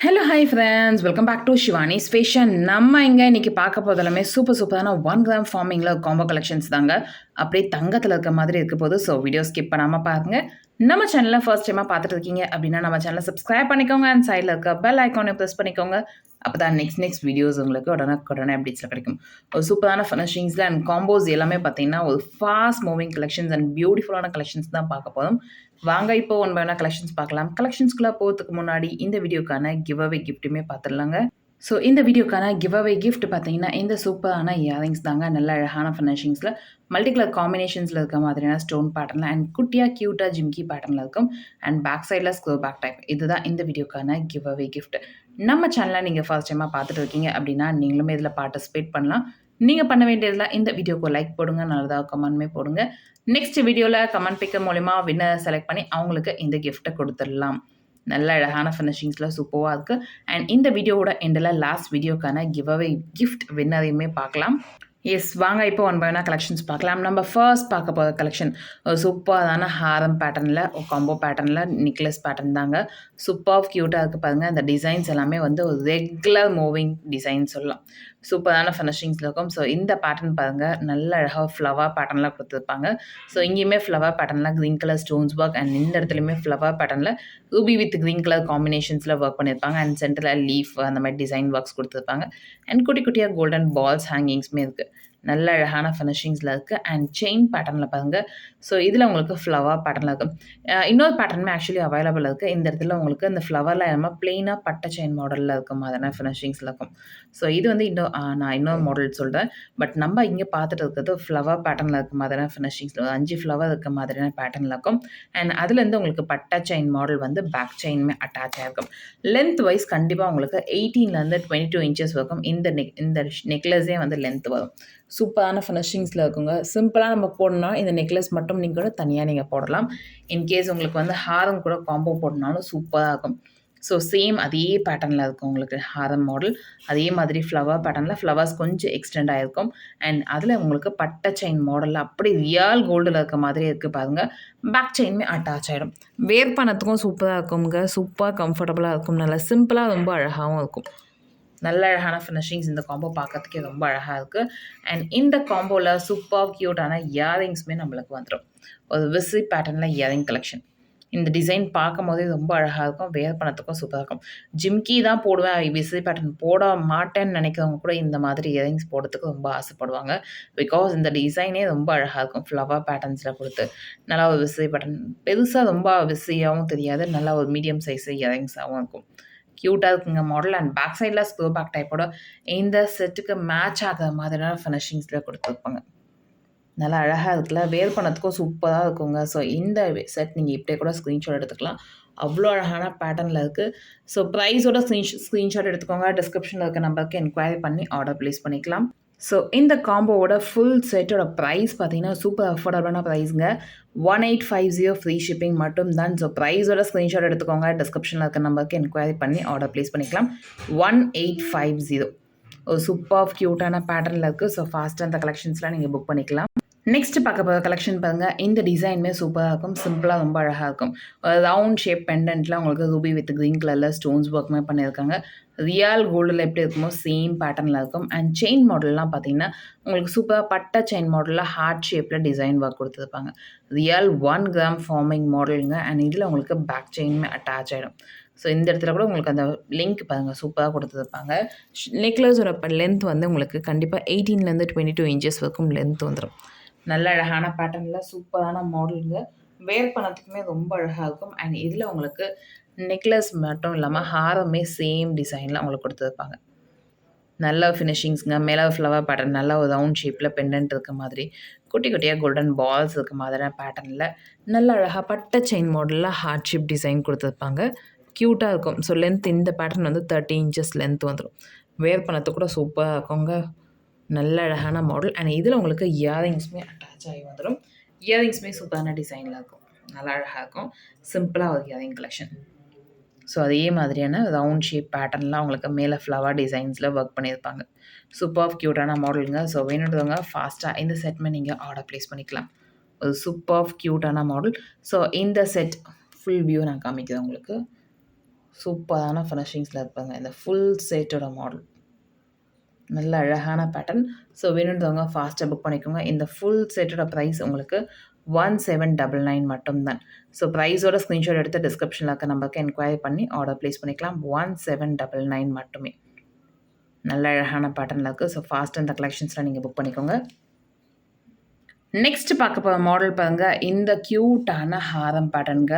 Hello hi friends, welcome back to Shivani's fashion. நம்ம இங்கே இன்றைக்கி பார்க்க போதெல்லாமே சூப்பரான 1 கிராம் ஃபார்மிங்கில் காம்போ கலெக்ஷன்ஸ் தாங்க. அப்படியே தங்கத்தில் இருக்க மாதிரி இருக்க போது. ஸோ வீடியோ ஸ்கிப் பண்ணாமல் பாருங்கள். நம்ம சேனலில் ஃபர்ஸ்ட் டைமாக பார்த்துட்டு இருக்கீங்க அப்படின்னா நம்ம சேனலை சப்ஸ்கிரைப் பண்ணிக்கோங்க. அண்ட் சைடில் இருக்க பெல் ஐக்கானை ப்ரெஸ் பண்ணிக்கோங்க. அப்போ தான் நெக்ஸ்ட் வீடியோஸ் உங்களுக்கு உடனே அப்டேட்ஸில் கிடைக்கும். ஒரு சூப்பரான ஃபினிஷிங்ஸில் அண்ட் காம்போஸ் எல்லாமே பார்த்தீங்கன்னா ஒரு ஃபாஸ்ட் மூவிங் கலெக்ஷன்ஸ் அண்ட் பியூட்டிஃபுல்லான கலெக்ஷன்ஸ் தான் பார்க்க போதும். வாங்க இப்போ ஒன் பை கலெக்ஷன்ஸ் பார்க்கலாம். கலெக்ஷன்ஸ்குள்ளே போகிறதுக்கு முன்னாடி இந்த வீடியோக்கான கிவ் அவே கிஃப்ட்டுமே பார்த்துடலாங்க. ஸோ இந்த வீடியோக்கான கிவ் அவே கிஃப்ட் பார்த்தீங்கன்னா இந்த சூப்பரான இயரிங்ஸ் தாங்க. நல்ல அழகான ஃபினிஷிங்ஸில் மல்டி கலர் காம்பினேஷன்ஸில் இருக்க மாதிரியான ஸ்டோன் பேட்டர்னில் அண்ட் குட்டியாக க்யூட்டாக ஜிம்கி பேட்டர்னில் இருக்கும். அண்ட் பேக் சைடில் ஸ்க்ரோ பேக் டைப். இதுதான் இந்த வீடியோக்கான கிவ் அவே கிஃப்ட். நம்ம சேனலில் நீங்கள் ஃபர்ஸ்ட் டைமாக பார்த்துட்டு இருக்கீங்க அப்படின்னா நீங்களுமே இதில் பார்ட்டிசிபேட் பண்ணலாம். நீங்கள் பண்ண வேண்டியதில் இந்த வீடியோக்கு லைக் போடுங்க, நல்லதாக கமெண்ட்மே போடுங்க. நெக்ஸ்ட் வீடியோவில் கமெண்ட் பிக்கர் மூலிமா வின்னர் செலக்ட் பண்ணி அவங்களுக்கு இந்த கிஃப்ட்டை கொடுத்துடலாம். நல்ல அழகான ஃபினிஷிங்ஸில் சூப்பராக இருக்குது. அண்ட் இந்த வீடியோவோட எண்டில் லாஸ்ட் வீடியோக்கான கிவ் அவே கிஃப்ட் வின்னரையுமே பார்க்கலாம். எஸ், வாங்க இப்போ ஒன் பை கலெக்ஷன்ஸ் பார்க்கலாம். நம்ம ஃபர்ஸ்ட் பார்க்க போகிற கலெக்ஷன் ஒரு சூப்பரான ஹாரம் பேட்டர்னில் ஒரு காம்போ பேட்டர்னில் நெக்லஸ் பேட்டர்ன் தாங்க. சூப்பர் க்யூட்டாக இருக்குது பாருங்கள். அந்த டிசைன்ஸ் எல்லாமே வந்து ஒரு ரெகுலர் மூவிங் டிசைன் சொல்லலாம். சூப்பரான ஃபினிஷிங்ஸில் இருக்கும். ஸோ இந்த பேட்டர்ன் பாருங்கள், நல்ல அழகாக ஃப்ளவர் பேட்டர்னில் கொடுத்துருப்பாங்க. ஸோ இங்கேயுமே ஃப்ளவர் பேட்டர்னில் green colour stones work and இந்த இடத்துலையுமே ஃப்ளவர் பேட்டர்னில் ரூபி வித் க்ரீன் கலர் காம்பினேஷன்ஸில் ஒர்க் பண்ணியிருப்பாங்க. அண்ட் சென்டரில் லீஃப் அந்த மாதிரி டிசைன் ஒர்க்ஸ் கொடுத்துருப்பாங்க. அண்ட் குட்டி குட்டியாக கோல்டன் பால்ஸ் ஹேங்கிங்ஸுமே இருக்குது. நல்ல அழகான ஃபினிஷிங்ஸில் இருக்குது. அண்ட் செயின் பேட்டர்னில் பாருங்கள். ஸோ இதில் உங்களுக்கு ஃப்ளவர் பேட்டர்னில் இருக்கும். இன்னொரு பேட்டர்னுமே ஆக்சுவலி அவைலபிள் இருக்குது. இந்த இடத்துல உங்களுக்கு இந்த ஃப்ளவரில் நம்ம ப்ளெயினாக பட்டை செயின் மாடலில் இருக்கும் மாதிரியான ஃபினிஷிங்ஸில் இருக்கும். ஸோ இது வந்து நான் இன்னொரு மாடல் சொல்கிறேன். பட் நம்ம இங்கே பார்த்துட்டு இருக்கிறது ஃப்ளவர் பேட்டர்னில் இருக்க மாதிரியான ஃபினிஷிங்ஸில் 5 ஃப்ளவர் இருக்க மாதிரியான பேட்டர்னில் இருக்கும். அண்ட் அதுலேருந்து உங்களுக்கு பட்டை செயின் மாடல் வந்து பேக் செயினுமே அட்டாச் ஆகிருக்கும். லென்த் வைஸ் கண்டிப்பாக உங்களுக்கு 18லேருந்து 22 இன்ச்சஸ் வரைக்கும் இந்த நெக்லஸே வந்து லென்த் வரும். சூப்பரான ஃபினிஷிங்ஸில் இருக்குங்க. சிம்பிளாக நம்ம போடணும்னா இந்த நெக்லஸ் மட்டும் நீங்கள் கூட தனியாக நீங்கள் போடலாம். இன்கேஸ் உங்களுக்கு வந்து ஹாரம் கூட காம்போ போடனாலும் சூப்பராக இருக்கும். ஸோ சேம் அதே பேட்டர்னில் இருக்கும் உங்களுக்கு ஹாரம் மாடல். அதே மாதிரி ஃப்ளவர் பேட்டர்னில் ஃப்ளவர்ஸ் கொஞ்சம் எக்ஸ்டெண்ட் ஆகிருக்கும். அண்ட் அதில் உங்களுக்கு பட்டை செயின் மாடலில் அப்படி ரியல் கோல்டில் இருக்க மாதிரி இருக்குது பாருங்கள். பேக் செயினுமே அட்டாச் ஆகிடும். வேர் பண்ணத்துக்கும் சூப்பராக இருக்குங்க. சூப்பராக கம்ஃபர்டபுளாக இருக்கும். நல்லா சிம்பிளாக ரொம்ப அழகாகவும் இருக்கும். நல்ல அழகான ஃபினிஷிங்ஸ். இந்த காம்போ பார்க்கறதுக்கே ரொம்ப அழகாக இருக்குது. அண்ட் இந்த காம்போவில் சூப்பர் க்யூட்டான இயரிங்ஸுமே நம்மளுக்கு வந்துடும். ஒரு விசி பேட்டர்னில் இயரிங் கலெக்ஷன். இந்த டிசைன் பார்க்கும் போதே ரொம்ப அழகாக இருக்கும். வேர் பண்ணத்துக்கும் சூப்பராக இருக்கும். ஜிம்கி தான் போடுவேன், விசி பேட்டர்ன் போட மாட்டேன்னு நினைக்கிறவங்க கூட இந்த மாதிரி இயரிங்ஸ் போடுறதுக்கு ரொம்ப ஆசைப்படுவாங்க. பிகாஸ் இந்த டிசைனே ரொம்ப அழகாக இருக்கும். ஃப்ளவர் பேட்டர்ன்ஸில் கொடுத்து நல்லா ஒரு விசி பேட்டர்ன், பெருசாக ரொம்ப விசியாகவும் தெரியாது, நல்லா ஒரு மீடியம் சைஸ் இயரிங்ஸாகவும் இருக்கும். க்யூட்டாக இருக்குங்க மாடல். அண்ட் பேக் சைடில் ஸ்க்ரோ பேக் டைப்போட இந்த செட்டுக்கு மேட்ச் ஆகிற மாதிரியான ஃபினிஷிங்ஸில் கொடுத்துருப்பாங்க. நல்லா அழகாக இருக்குல்ல, வேர் பண்ணதுக்கும் சூப்பராக இருக்குங்க. ஸோ இந்த செட் நீங்கள் இப்படியே கூட ஸ்க்ரீன்ஷாட் எடுத்துக்கலாம். அவ்வளோ அழகான பேட்டர்னில் இருக்குது. ஸோ ப்ரைஸோட ஸ்க்ரீன்ஷாட் எடுத்துக்கோங்க. டிஸ்கிரிப்ஷனில் இருக்க நம்பருக்கு என்கொயரி பண்ணி ஆர்டர் ப்ளேஸ் பண்ணிக்கலாம். ஸோ இந்த காம்போவோட ஃபுல் செட்டோட ப்ரைஸ் பார்த்தீங்கன்னா சூப்பர் அஃபோர்டபுளான ப்ரைஸுங்க. 1850 ஃப்ரீ ஷிப்பிங் மட்டும் தான். ஸோ ப்ரைஸோட ஸ்க்ரீன்ஷாட் எடுத்துக்கோங்க. டிஸ்கிரிப்ஷனில் இருக்க நம்பருக்கு என்கொயரி பண்ணி ஆர்டர் ப்ளேஸ் பண்ணிக்கலாம். 1850 ஒரு சூப்பர் க்யூட்டான பேட்டர்னில் இருக்குது. ஸோ ஃபாஸ்ட்டாக அந்த கலெக்ஷன்ஸ்லாம் நீங்கள் புக் பண்ணிக்கலாம். நெக்ஸ்ட் பார்க்க போகிற கலெக்ஷன் பாருங்கள். இந்த டிசைனுமே சூப்பராக இருக்கும். சிம்பிளாக ரொம்ப அழகாக இருக்கும். ரவுண்ட் ஷேப் பெண்டன்ட்டில் உங்களுக்கு ரூபி வித் க்ரீன் கலரில் ஸ்டோன்ஸ் ஒர்க்குமே பண்ணியிருக்காங்க. ரியல் கோல்டில் எப்படி இருக்குமோ சேம் பேட்டர்னில் இருக்கும். அண்ட் செயின் மாடல்லாம் பார்த்தீங்கன்னா உங்களுக்கு சூப்பராக பட்டை செயின் மாடலில் ஹார்ட் ஷேப்பில் டிசைன் ஒர்க் கொடுத்துருப்பாங்க. ரியல் 1 கிராம் ஃபார்மிங் மாடலுங்க. அண்ட் இதில் உங்களுக்கு பேக் செயினுமே அட்டாச் ஆகிடும். ஸோ இந்த இடத்துல கூட உங்களுக்கு அந்த லிங்க் பாருங்கள், சூப்பராக கொடுத்துருப்பாங்க. நெக்லஸோட லென்த் வந்து உங்களுக்கு கண்டிப்பாக 18லேருந்து 22 இன்ச்சஸ் வரைக்கும் லென்த் வந்துடும். நல்ல அழகான பேட்டர்னில் சூப்பரான மாடலுங்க. வேர் பண்ணத்துக்குமே ரொம்ப அழகாக இருக்கும். அண்ட் இதில் உங்களுக்கு நெக்லஸ் மட்டும் இல்லாமல் ஹாரமே சேம் டிசைனில் உங்களுக்கு கொடுத்துருப்பாங்க. நல்ல ஃபினிஷிங்ஸுங்க. மேலே ஃப்ளவர் பேட்டர்ன் நல்ல ஒரு ரவுண்ட் ஷேப்பில் பெண்டன்ட் இருக்க மாதிரி குட்டி குட்டியாக கோல்டன் பால்ஸ் இருக்க மாதிரியான பேட்டர்னில் நல்ல அழகாக பட்டை செயின் மாடலில் ஹார்ட் ஷேப் டிசைன் கொடுத்துருப்பாங்க. க்யூட்டாக இருக்கும். ஸோ லென்த் இந்த பேட்டர்ன் வந்து 30 இன்ச்சஸ் லென்த் வந்துடும். வேர் பண்ணத்துக்கு கூட சூப்பராக இருக்குங்க. நல்ல அழகான மாடல். அண்ட் இதில் உங்களுக்கு இயரிங்ஸுமே அட்டாச் ஆகி வந்துடும். இயரிங்ஸுமே சூப்பரான டிசைனில் இருக்கும். நல்லா அழகாக இருக்கும். சிம்பிளாக ஒரு இயரிங் கலெக்ஷன். ஸோ அதே மாதிரியான ரவுண்ட் ஷேப் பேட்டர்ன்லாம் உங்களுக்கு மேலே ஃப்ளவர் டிசைன்ஸில் ஒர்க் பண்ணியிருப்பாங்க. சூப்பர் க்யூட்டான மாடலுங்க. ஸோ வேணுன்றவங்க ஃபாஸ்ட்டாக இந்த செட்மே நீங்கள் ஆர்டர் ப்ளேஸ் பண்ணிக்கலாம். ஒரு சூப்பர் க்யூட்டான மாடல். ஸோ இந்த செட் ஃபுல் வியூ நான் காமிக்கிறேன் உங்களுக்கு. சூப்பரான ஃபினிஷிங்ஸில் இருப்பாங்க. இந்த ஃபுல் செட்டோட மாடல் நல்ல அழகான பேட்டர்ன். ஸோ வேணுன்றவங்க ஃபாஸ்ட்டாக புக் பண்ணிக்கோங்க. இந்த ஃபுல் செட்டோட ப்ரைஸ் உங்களுக்கு 1799 மட்டும் தான். ஸோ ப்ரைஸோட ஸ்க்ரீன்ஷாட் எடுத்து டிஸ்கிரிப்ஷனில் இருக்க நம்பருக்கு என்கொயரி பண்ணி ஆர்டர் ப்ளேஸ் பண்ணிக்கலாம். 1799 மட்டுமே. நல்ல அழகான பேட்டர்னில் இருக்குது. ஸோ ஃபாஸ்ட்டாக இந்த கலெக்ஷன்ஸில் நீங்கள் புக் பண்ணிக்கோங்க. நெக்ஸ்ட் பார்க்க போகிற மாடல் பாருங்க. இந்த க்யூட்டான ஹாரம் பேட்டர்னுங்க.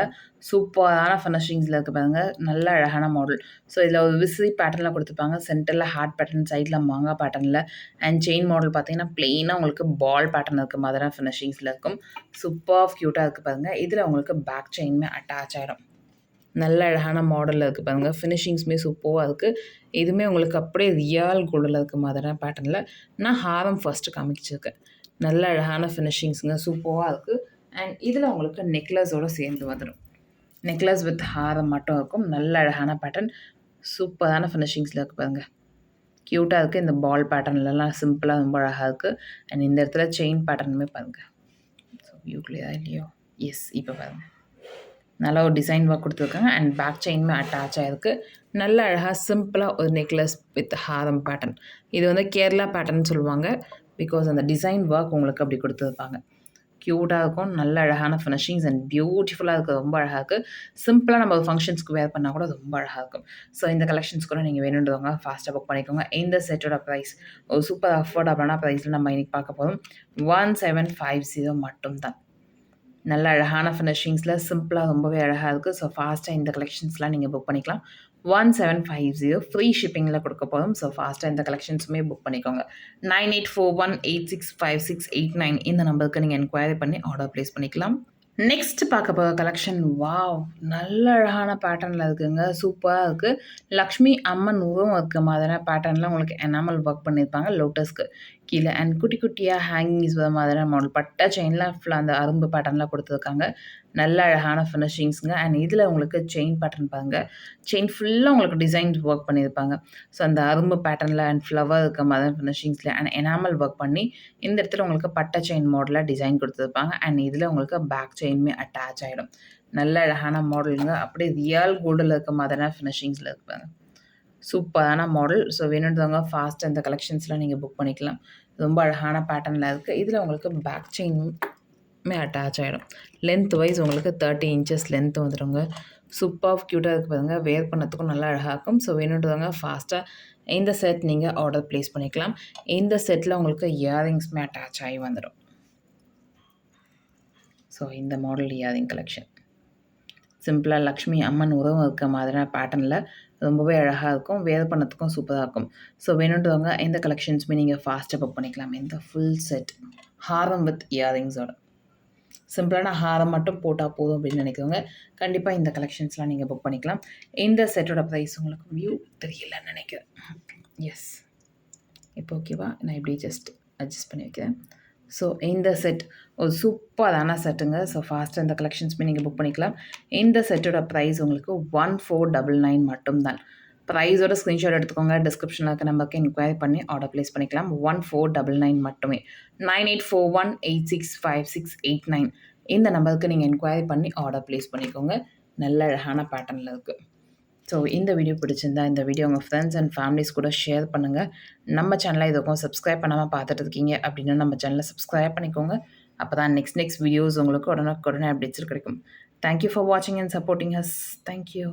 சூப்பரான ஃபினிஷிங்ஸில் இருக்குது பாருங்க. நல்ல அழகான மாடல். ஸோ இதில் ஒரு விசிறி பேட்டர்னில் கொடுத்துருப்பாங்க. சென்டரில் ஹார்ட் பேட்டர்ன், சைடில் மாங்காய் பேட்டர்னில். அண்ட் செயின் மாடல் பார்த்தீங்கன்னா ப்ளெயினாக உங்களுக்கு பால் பேட்டர்ன் இருக்க மாதிரி ஃபினிஷிங்ஸில் இருக்கும். சூப்பர் க்யூட்டாக இருக்குது பாருங்கள். இதில் உங்களுக்கு பேக் செயினுமே அட்டாச் ஆகிடும். நல்ல அழகான மாடலில் இருக்குது பாருங்கள். ஃபினிஷிங்ஸுமே சூப்பராக இருக்குது. இதுவுமே உங்களுக்கு அப்படியே ரியல் கோல்டில் இருக்க மாதிரியான பேட்டர்னில் நான் ஹாரம் ஃபஸ்ட்டு காமிச்சிருக்கேன். நல்ல அழகான ஃபினிஷிங்ஸுங்க. சூப்பராக இருக்குது. அண்ட் இதில் உங்களுக்கு நெக்லஸோடு சேர்ந்து வந்துடும். நெக்லஸ் வித் ஹாரம் மட்டும் இருக்கும். நல்ல அழகான பேட்டர்ன். சூப்பரான ஃபினிஷிங்ஸில் இருக்குது பாருங்க. க்யூட்டாக இருக்குது. இந்த பால் பேட்டர்ன்லலாம் சிம்பிளாக ரொம்ப அழகாக இருக்குது. அண்ட் இந்த இடத்துல செயின் பேட்டர்னுமே பாருங்கள். ஸோ வியூ கிளியராக இல்லையோ? எஸ், இப்போ பாருங்கள். நல்லா ஒரு டிசைன் ஒர்க் கொடுத்துருக்காங்க. அண்ட் பேக் செயினுமே அட்டாச் ஆகிருக்கு. நல்ல அழகாக சிம்பிளாக ஒரு நெக்லஸ் வித் ஹாரம் பேட்டர்ன். இது வந்து கேரளா பேட்டர்ன் சொல்லுவாங்க. பிகாஸ் அந்த டிசைன் ஒர்க் உங்களுக்கு அப்படி கொடுத்துருப்பாங்க. க்யூட்டாக இருக்கும். நல்ல அழகான ஃபினிஷிங்ஸ் அண்ட் பியூட்டிஃபுல்லாக இருக்குது. ரொம்ப அழகாக இருக்குது. சிம்பிளாக நம்ம ஃபங்க்ஷன்ஸ்க்கு வேர் பண்ணால் கூட ரொம்ப அழகாக இருக்கும். ஸோ இந்த கலெக்ஷன்ஸ் கூட நீங்கள் வேணுன்றவங்க ஃபாஸ்ட்டாக புக் பண்ணிக்கோங்க. இந்த செட்டோட ப்ரைஸ் ஒரு சூப்பர் அஃபோர்டபுளான ப்ரைஸில் நம்ம இன்றைக்கி பார்க்க போதும் 1750 மட்டும் தான். நல்ல அழகான ஃபினிஷிங்ஸில் சிம்பிளாக ரொம்பவே அழகாக இருக்குது. ஸோ ஃபாஸ்ட்டாக இந்த கலெக்ஷன்ஸ்லாம் நீங்கள் புக் பண்ணிக்கலாம். 1750 ஃப்ரீ ஷிப்பிங்கில் கொடுக்க போதும். ஸோ ஃபாஸ்ட்டாக இந்த கலெக்ஷன்ஸுமே புக் பண்ணிக்கோங்க. 9841865689 இந்த நம்பருக்கு நீங்கள் என்கொயரி பண்ணி ஆர்டர் ப்ளேஸ் பண்ணிக்கலாம். நெக்ஸ்ட் பார்க்க போகிற கலெக்ஷன் வாவ், நல்ல அழகான பேட்டர்னில் இருக்குதுங்க. சூப்பராக இருக்குது. லக்ஷ்மி அம்மன் உருவம் இருக்க மாதிரியான பேட்டர்னில் உங்களுக்கு எனாமல் ஒர்க் பண்ணியிருப்பாங்க லோட்டஸ்க்கு கீழே. அண்ட் குட்டி குட்டியாக ஹேங்கிங்ஸ் வர மாதிரியான மாடல். பட்டை செயினில் ஃபுல்லாக அந்த அரும்பு பேட்டர்னில் கொடுத்துருக்காங்க. நல்ல அழகான ஃபினிஷிங்ஸுங்க. அண்ட் இதில் உங்களுக்கு செயின் பேட்டர்ன் பாருங்க. செயின் ஃபுல்லாக உங்களுக்கு டிசைன் ஒர்க் பண்ணியிருப்பாங்க. ஸோ அந்த அரும்பு பேட்டர்னில் அண்ட் ஃப்ளவர் இருக்க மாதிரி ஃபினிஷிங்ஸில் அண்ட் எனாமல் ஒர்க் பண்ணி இந்த இடத்துல உங்களுக்கு பட்டை செயின் மாடலில் டிசைன் கொடுத்துருப்பாங்க. அண்ட் இதில் உங்களுக்கு பேக் செயினுமே அட்டாச் ஆகிடும். நல்ல அழகான மாடலுங்க. அப்படியே ரியல் கோல்டில் இருக்க மாதிரியான ஃபினிஷிங்ஸில் இருப்பாங்க. சூப்பரான மாடல். ஸோ வேணுன்றவங்க ஃபாஸ்ட்டாக இந்த கலெக்ஷன்ஸ்லாம் நீங்கள் புக் பண்ணிக்கலாம். ரொம்ப அழகான பேட்டர்னில் இருக்குது. இதில் உங்களுக்கு பேக் செயினுமே அட்டாச் ஆகிடும். லென்த் வைஸ் உங்களுக்கு 30 இன்ச்சஸ் லென்த் வந்துடுங்க. சூப்பர் க்யூட்டாக இருக்குது பாருங்கள். வேர் பண்ணத்துக்கும் நல்லா அழகாக இருக்கும். ஸோ வேணுன்றவங்க ஃபாஸ்ட்டாக இந்த செட் நீங்கள் ஆர்டர் ப்ளேஸ் பண்ணிக்கலாம். இந்த செட்டில் உங்களுக்கு இயரிங்ஸுமே அட்டாச் ஆகி வந்துடும். ஸோ இந்த மாடல் இயரிங் கலெக்ஷன் சிம்பிளாக லக்ஷ்மி அம்மன் உறவு இருக்க மாதிரியான பேட்டர்னில் ரொம்பவே அழகாக இருக்கும். வேர் பண்ணத்துக்கும் சூப்பராக இருக்கும். ஸோ வேணுன்றவங்க இந்த கலெக்ஷன்ஸுமே நீங்கள் ஃபாஸ்ட்டாக புக் பண்ணிக்கலாம். இந்த ஃபுல் செட் ஹாரம் வித் இயரிங்ஸோட. சிம்பிளான ஹாரம் மட்டும் போட்டால் போதும் அப்படின்னு நினைக்கிறவங்க கண்டிப்பாக இந்த கலெக்ஷன்ஸ்லாம் நீங்கள் புக் பண்ணிக்கலாம். இந்த செட்டோட ப்ரைஸ் உங்களுக்கு வியூ தெரியலன்னு நினைக்கிறேன். எஸ், இப்போ ஓகேவா? நான் இப்படி ஜஸ்ட் அட்ஜஸ்ட் பண்ணி வைக்கிறேன். ஸோ இந்த செட் ஒரு சூப்பரான செட்டுங்க. ஸோ ஃபாஸ்ட்டாக இந்த கலெக்ஷன்ஸுமே நீங்கள் புக் பண்ணிக்கலாம். இந்த செட்டோட ப்ரைஸ் உங்களுக்கு 1499 மட்டும்தான். ப்ரைஸோட ஸ்க்ரீன்ஷாட் எடுத்துக்கோங்க. டிஸ்கிரிப்ஷனில் இருக்க நம்பருக்கு என்கொயரி பண்ணி ஆர்டர் ப்ளேஸ் பண்ணிக்கலாம். 1499 மட்டுமே. 9841865689 இந்த நம்பருக்கு நீங்கள் என்கொயரி பண்ணி ஆர்டர் ப்ளேஸ் பண்ணிக்கோங்க. நல்ல அழகான பேட்டர்னில் இருக்குது. ஸோ இந்த வீடியோ பிடிச்சிருந்தா இந்த வீடியோ உங்கள் ஃப்ரெண்ட்ஸ் அண்ட் ஃபேமிலிஸ் கூட ஷேர் பண்ணுங்கள். நம்ம சேனலை இதுக்கும் சப்ஸ்கிரைப் பண்ணாமல் பார்த்துட்டு இருக்கீங்க அப்படின்னா நம்ம சேனலை சப்ஸ்கிரைப் பண்ணிக்கோங்க. அப்போ தான் நெக்ஸ்ட் வீடியோஸ் உங்களுக்கு உடனுக்குடனே அப்டேட்ஸ் கிடைக்கும். தேங்க்யூ ஃபார் வாட்சிங் அண்ட் சப்போர்ட்டிங் அஸ். தேங்க்யூ.